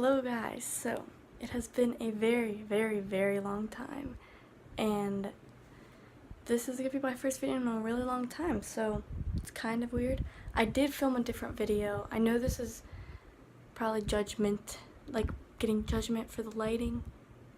Hello guys, so it has been a very long time, and this is gonna be my first video in a really long time, so it's kind of weird. I did film a different video. I know this is probably getting judgment for the lighting.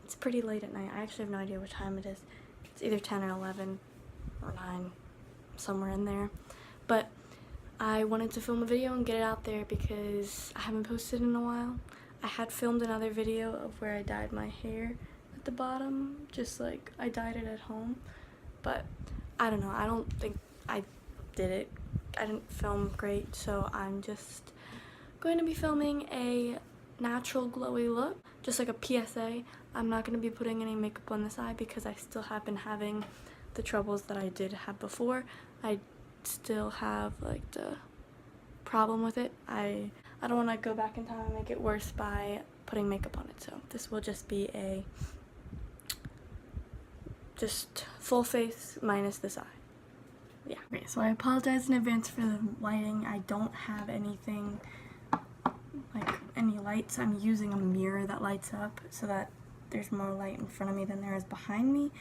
It's pretty late at night. I actually have no idea what time it is. It's either 10 or 11 or 9, somewhere in there, but I wanted to film a video and get it out there because I haven't posted in a while. I had filmed another video of where I dyed my hair at the bottom, just like I dyed it at home, but I don't know, I don't think I did it. I didn't film great, so I'm just going to be filming a natural glowy look, just like a PSA. I'm not going to be putting any makeup on this eye because I still have been having the troubles that I did have before. I still have like the problem with it. I don't want to go back in time and make it worse by putting makeup on it, so this will just be a just full face minus this eye. Yeah. Okay, so I apologize in advance for the lighting. I don't have anything like any lights. I'm using a mirror that lights up so that there's more light in front of me than there is behind me,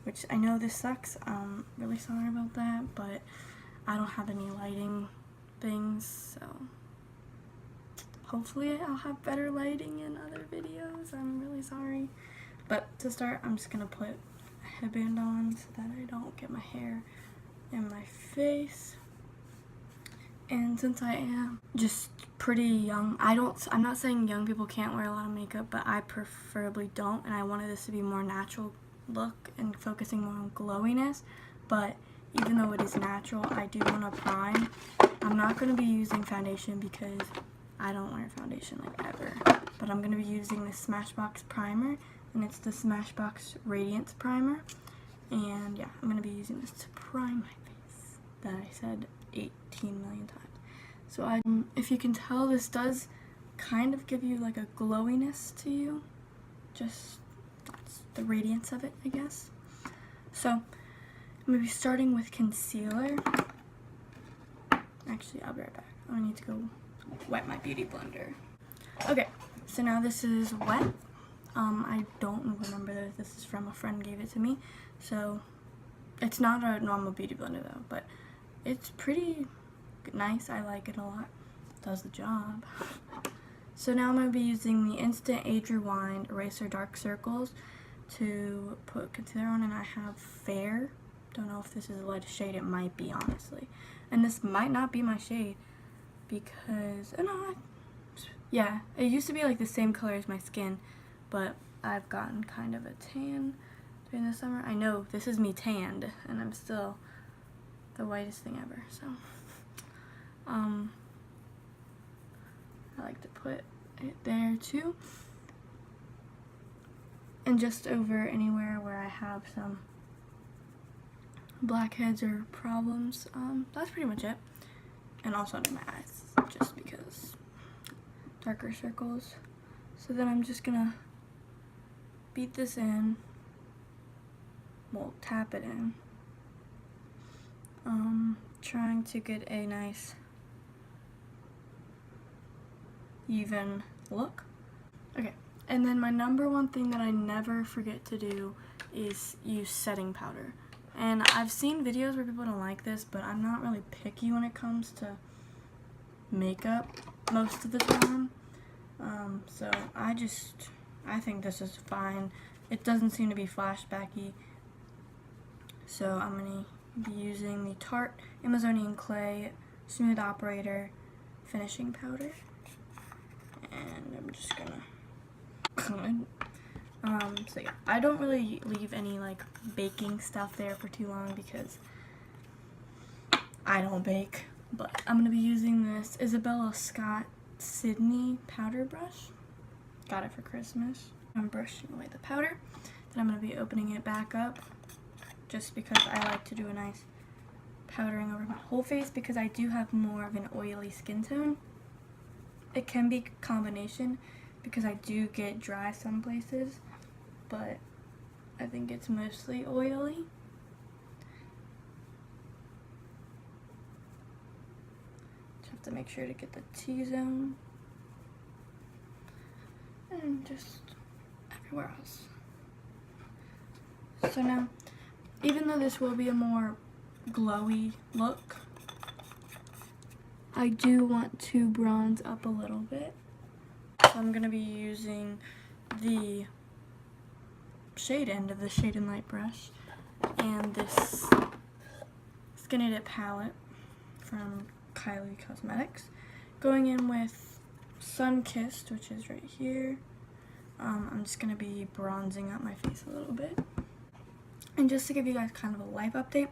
which I know this sucks. I'm really sorry about that, but I don't have any lighting things, so hopefully I'll have better lighting in other videos. I'm really sorry. But to start, I'm just gonna put a headband on so that I don't get my hair in my face. And since I am just pretty young, I'm not saying young people can't wear a lot of makeup, but I preferably don't, and I wanted this to be more natural look and focusing more on glowiness. But even though it is natural, I do want to prime. I'm not going to be using foundation because I don't wear foundation like ever, but I'm going to be using the Smashbox primer, and it's the Smashbox Radiance primer, and yeah, I'm going to be using this to prime my face that I said 18 million times. So if you can tell, this does kind of give you like a glowiness to you, just that's the radiance of it, I guess. So I'm going to be starting with concealer. Actually, I'll be right back. I need to go wet my beauty blender. Okay, so now this is wet. I don't remember that this is from a friend gave it to me, so it's not a normal beauty blender though, but it's pretty nice. I like it a lot. It does the job. So now I'm going to be using the Instant Age Rewind Eraser Dark Circles to put concealer on, and I have Fair. Don't know if this is the lightest shade. It might be, honestly. And this might not be my shade because, yeah, it used to be like the same color as my skin, but I've gotten kind of a tan during the summer. I know this is me tanned, and I'm still the whitest thing ever, so I like to put it there too, and just over anywhere where I have some blackheads or problems. That's pretty much it, and also under my eyes, just because darker circles. So then I'm just gonna beat this in, well, tap it in, trying to get a nice even look. Okay, and then my number one thing that I never forget to do is use setting powder. And I've seen videos where people don't like this, but I'm not really picky when it comes to makeup most of the time. So I think this is fine. It doesn't seem to be flashbacky. So I'm going to be using the Tarte Amazonian Clay Smooth Operator Finishing Powder. And I'm just gonna so yeah, I don't really leave any like baking stuff there for too long because I don't bake. But I'm gonna be using this Isabella Scott Sydney powder brush. Got it for Christmas. I'm brushing away the powder. Then I'm gonna be opening it back up just because I like to do a nice powdering over my whole face because I do have more of an oily skin tone. It can be a combination because I do get dry some places, but I think it's mostly oily. Just have to make sure to get the T-zone. and just everywhere else. So now, even though this will be a more glowy look, I do want to bronze up a little bit. So I'm going to be using the shade end of the Shade and Light brush and this Skinny Dip palette from Kylie Cosmetics. Going in with Sunkissed, which is right here. I'm just going to be bronzing up my face a little bit. And just to give you guys kind of a life update,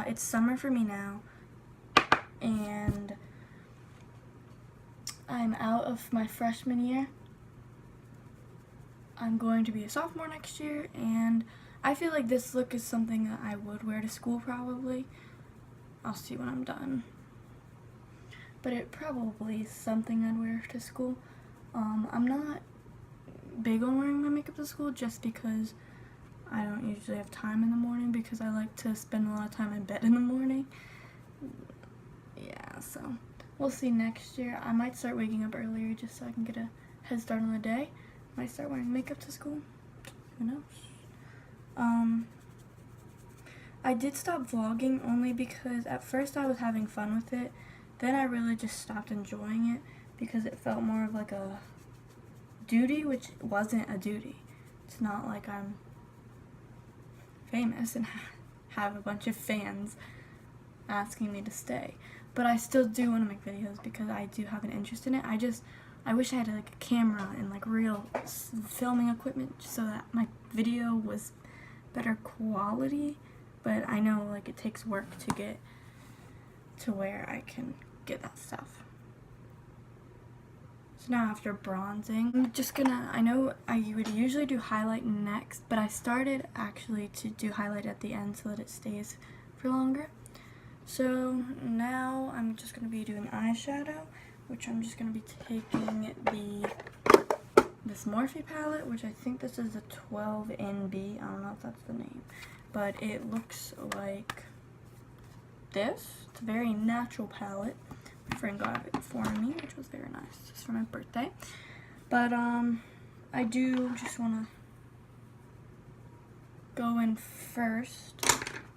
it's summer for me now, and I'm out of my freshman year. I'm going to be a sophomore next year, and I feel like this look is something that I would wear to school probably. I'll see when I'm done. But it probably is something I'd wear to school. I'm not big on wearing my makeup to school just because I don't usually have time in the morning, because I like to spend a lot of time in bed in the morning. Yeah, so we'll see next year. I might start waking up earlier just so I can get a head start on the day. Might start wearing makeup to school. Who knows? I did stop vlogging only because at first I was having fun with it. Then I really just stopped enjoying it because it felt more of like a duty, which wasn't a duty. It's not like I'm famous and have a bunch of fans asking me to stay. But I still do want to make videos because I do have an interest in it. I wish I had like a camera and like real filming equipment so that my video was better quality. But I know like it takes work to get to where I can get that stuff. So now after bronzing, I'm just gonna, I know I would usually do highlight next, but I started actually to do highlight at the end so that it stays for longer. So now I'm just gonna be doing eyeshadow, which I'm just gonna be taking this Morphe palette, which I think this is a 12NB, I don't know if that's the name, but it looks like this. It's a very natural palette. My friend got it for me, which was very nice. It's for my birthday. But I do just want to go in first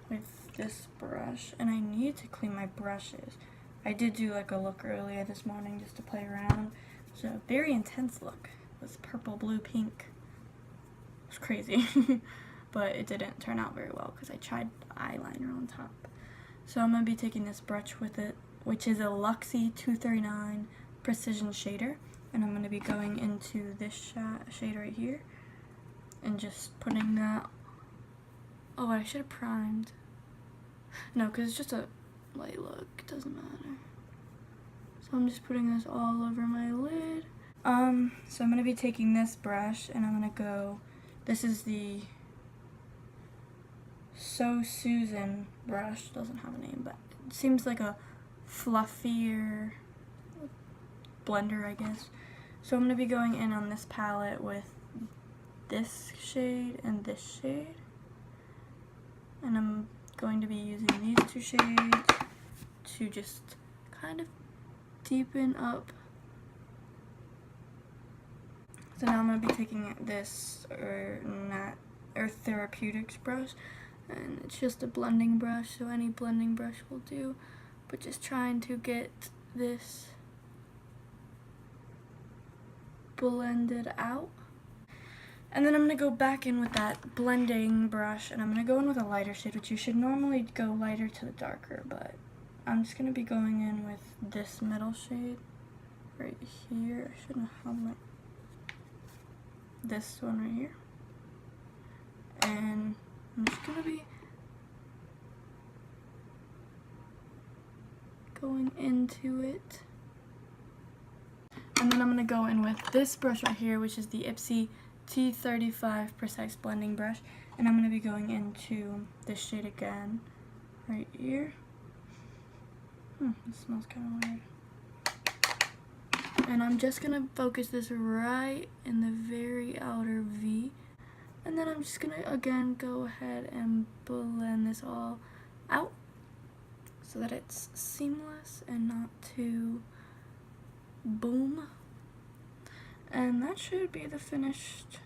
with this brush, and I need to clean my brushes. I did do like a look earlier this morning just to play around. It's a very intense look. It was purple, blue, pink. It was crazy. But it didn't turn out very well because I tried eyeliner on top. So I'm going to be taking this brush with it, which is a Luxie 239 Precision Shader. And I'm going to be going into this shade right here and just putting that. Oh, I should have primed. No, because it's just a light look. It doesn't matter. So I'm just putting this all over my lid. So I'm going to be taking this brush and I'm going to go, this is the So Susan brush. Doesn't have a name, but it seems like a fluffier blender, I guess. So I'm going to be going in on this palette with this shade and this shade. And I'm going to be using these two shades to just kind of deepen up. So now I'm going to be taking this Earth Therapeutics brush, and it's just a blending brush, so any blending brush will do, but just trying to get this blended out. And then I'm going to go back in with that blending brush, and I'm going to go in with a lighter shade, which you should normally go lighter to the darker, but I'm just going to be going in with this middle shade right here. I shouldn't have my, this one right here. And I'm just going to be going into it. And then I'm going to go in with this brush right here, which is the Ipsy T35 Precise Blending Brush. And I'm going to be going into this shade again, right here. It smells kind of weird. And I'm just going to focus this right in the very outer V. And then I'm just going to, again, go ahead and blend this all out so that it's seamless and not too boom. And that should be the finished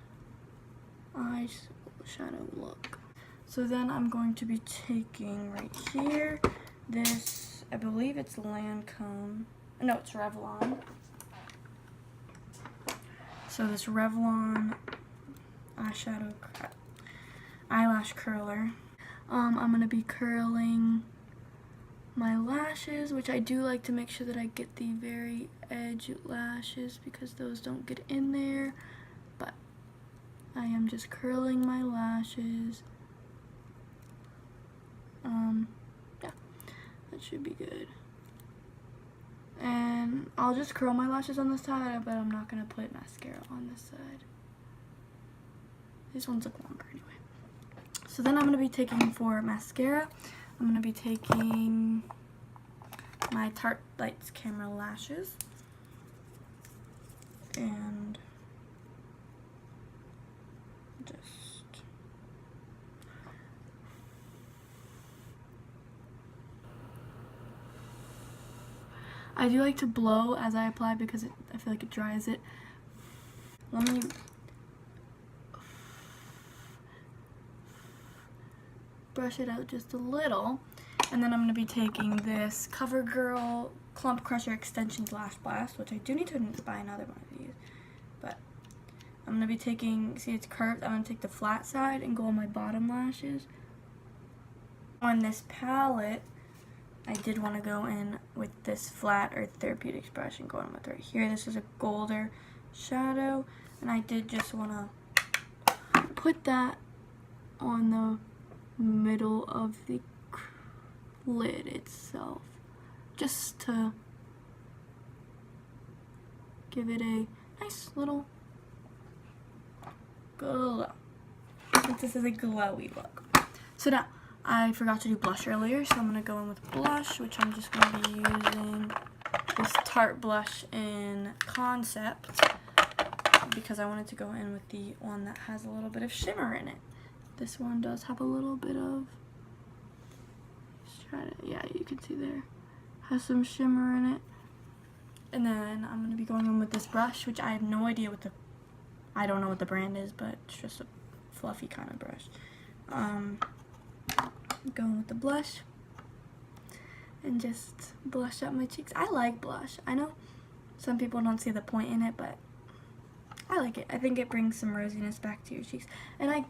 eyeshadow look. So then I'm going to be taking right here this, I believe it's Lancome. No, it's Revlon. So this Revlon eyelash curler. I'm going to be curling my lashes, which I do like to make sure that I get the very edge lashes because those don't get in there. But I am just curling my lashes. Yeah, that should be good. And I'll just curl my lashes on this side, but I'm not going to put mascara on this side. These ones look longer anyway. So then I'm going to be taking for mascara, I'm going to be taking my Tarte Lights Camera Lashes. And just I do like to blow as I apply because I feel like it dries it. Let me brush it out just a little. And then I'm going to be taking this CoverGirl Clump Crusher Extension Lash Blast, which I do need to buy another one of these. But I'm going to be taking, see it's curved, I'm going to take the flat side and go on my bottom lashes. On this palette, I did want to go in with this flat Earth Therapeutics brush and go in with right here. This is a golder shadow, and I did just want to put that on the middle of the lid itself, just to give it a nice little glow, since this is a glowy look. So now, I forgot to do blush earlier, so I'm going to go in with blush, which I'm just going to be using this Tarte blush in Concept, because I wanted to go in with the one that has a little bit of shimmer in it. This one does have a little bit of, yeah, you can see there, has some shimmer in it. And then I'm going to be going in with this brush, which I have no idea what I don't know what the brand is, but it's just a fluffy kind of brush. Going with the blush and just blush up my cheeks. I like blush. I know some people don't see the point in it, but I like it. I think it brings some rosiness back to your cheeks. And I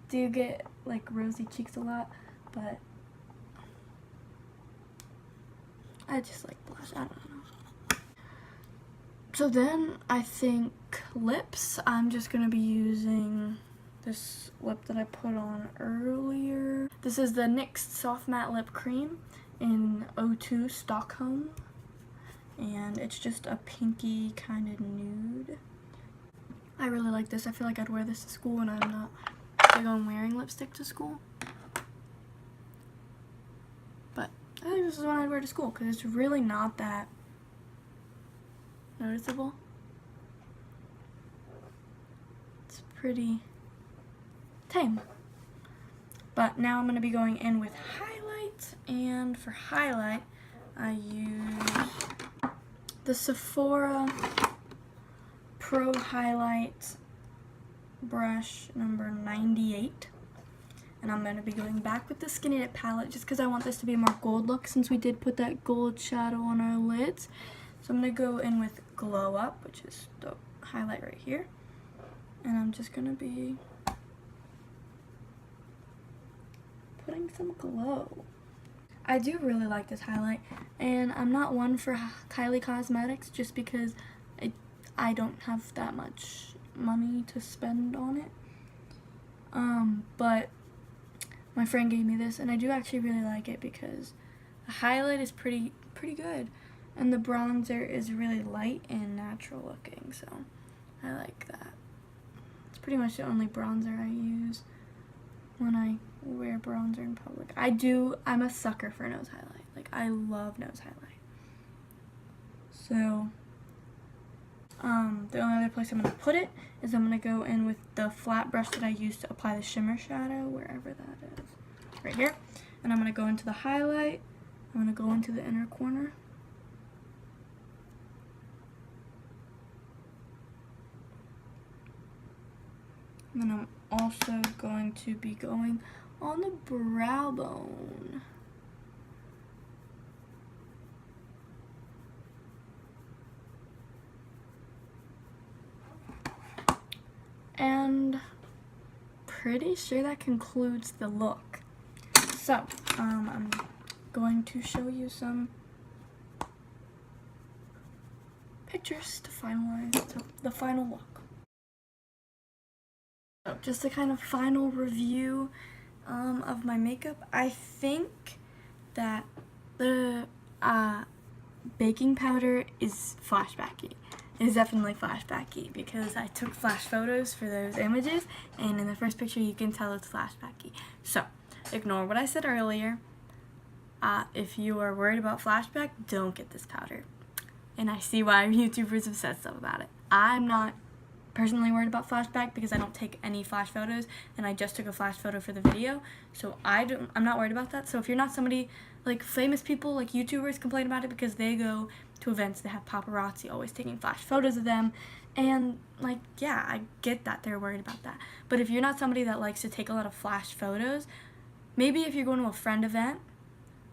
do get like rosy cheeks a lot, but I just like blush. I don't know. So then I think lips. I'm just going to be using this lip that I put on earlier. This is the NYX Soft Matte Lip Cream in 02 Stockholm. And it's just a pinky kind of nude. I really like this. I feel like I'd wear this to school, and I'm not big on wearing lipstick to school. But I think this is what I'd wear to school because it's really not that noticeable. It's pretty tame. But now I'm going to be going in with highlight, and for highlight I use the Sephora Pro Highlight brush number 98, and I'm going to be going back with the Skinny Dip palette just because I want this to be a more gold look since we did put that gold shadow on our lids. So I'm going to go in with Glow Up, which is the highlight right here, and I'm just going to be putting some glow. I do really like this highlight, and I'm not one for Kylie Cosmetics just because I don't have that much money to spend on it. But my friend gave me this, and I do actually really like it because the highlight is pretty good, and the bronzer is really light and natural looking, so I like that. It's pretty much the only bronzer I use when I wear bronzer in public. I'm a sucker for nose highlight. Like, I love nose highlight. So, the only other place I'm going to put it is I'm going to go in with the flat brush that I used to apply the shimmer shadow, wherever that is. Right here. And I'm going to go into the highlight. I'm going to go into the inner corner. And then I'm also going to be going on the brow bone. And pretty sure that concludes the look. So, I'm going to show you some pictures to finalize the final look. So, just a kind of final review of my makeup. I think that the baking powder is flashbacky. It's definitely flashbacky because I took flash photos for those images, and in the first picture you can tell it's flashbacky. So, ignore what I said earlier. If you are worried about flashback, don't get this powder. And I see why YouTubers have said stuff about it. I'm not personally worried about flashback because I don't take any flash photos, and I just took a flash photo for the video, so I'm not worried about that. So if you're not somebody, like famous people, like YouTubers complain about it because they go to events that have paparazzi always taking flash photos of them, and like, yeah, I get that they're worried about that. But if you're not somebody that likes to take a lot of flash photos, maybe if you're going to a friend event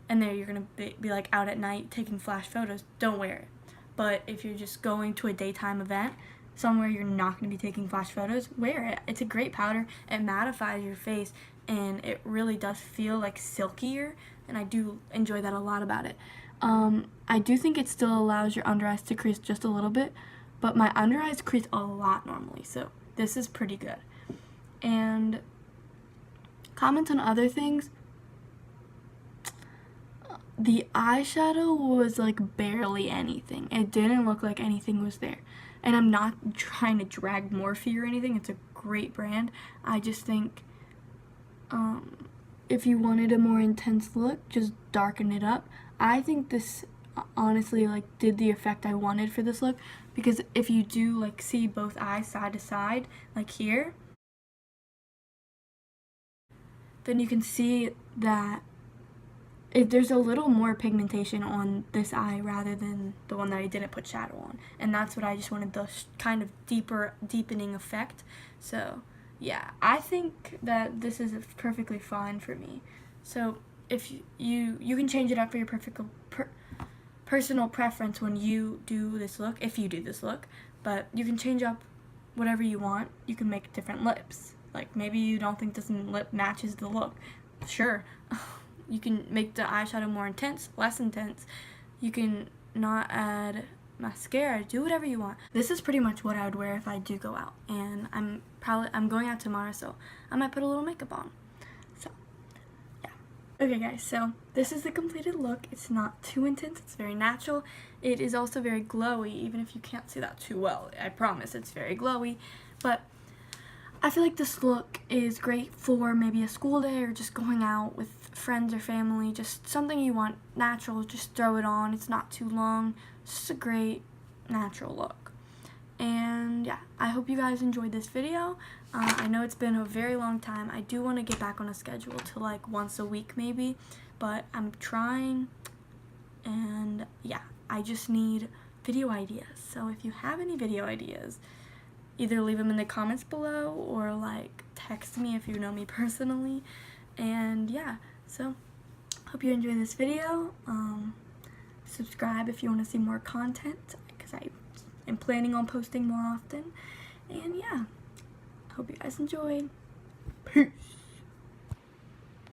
and there you're gonna be like out at night taking flash photos, don't wear it. But if you're just going to a daytime event somewhere you're not going to be taking flash photos, wear it. It's a great powder. It mattifies your face, and it really does feel like silkier, and I do enjoy that a lot about it. I do think it still allows your under eyes to crease just a little bit, but my under eyes crease a lot normally, so this is pretty good. And comment on other things. The eyeshadow was like barely anything. It didn't look like anything was there. And I'm not trying to drag Morphe or anything. It's a great brand. I just think if you wanted a more intense look, just darken it up. I think this honestly like did the effect I wanted for this look, because if you do like see both eyes side to side like here, then you can see that there's a little more pigmentation on this eye rather than the one that I didn't put shadow on, and that's what I just wanted, the kind of deepening effect. So yeah, I think that this is perfectly fine for me. So if you can change it up for your personal preference when you do this look, if you do this look, but you can change up whatever you want. You can make different lips. Like maybe you don't think this lip matches the look. Sure. You can make the eyeshadow more intense, less intense. You can not add mascara, do whatever you want. This is pretty much what I would wear if I do go out, and I'm going out tomorrow, so I might put a little makeup on. So yeah. Okay guys, so this is the completed look. It's not too intense, it's very natural. It is also very glowy, even if you can't see that too well. I promise it's very glowy, but I feel like this look is great for maybe a school day or just going out with friends or family, just something you want natural, just throw it on. It's not too long, just a great natural look. And yeah, I hope you guys enjoyed this video. I know it's been a very long time. I do want to get back on a schedule to like once a week maybe, but I'm trying, and yeah, I just need video ideas. So if you have any video ideas, either leave them in the comments below or like text me if you know me personally. And yeah, so hope you enjoyed this video. Subscribe if you want to see more content, because I am planning on posting more often. And yeah, hope you guys enjoyed. Peace.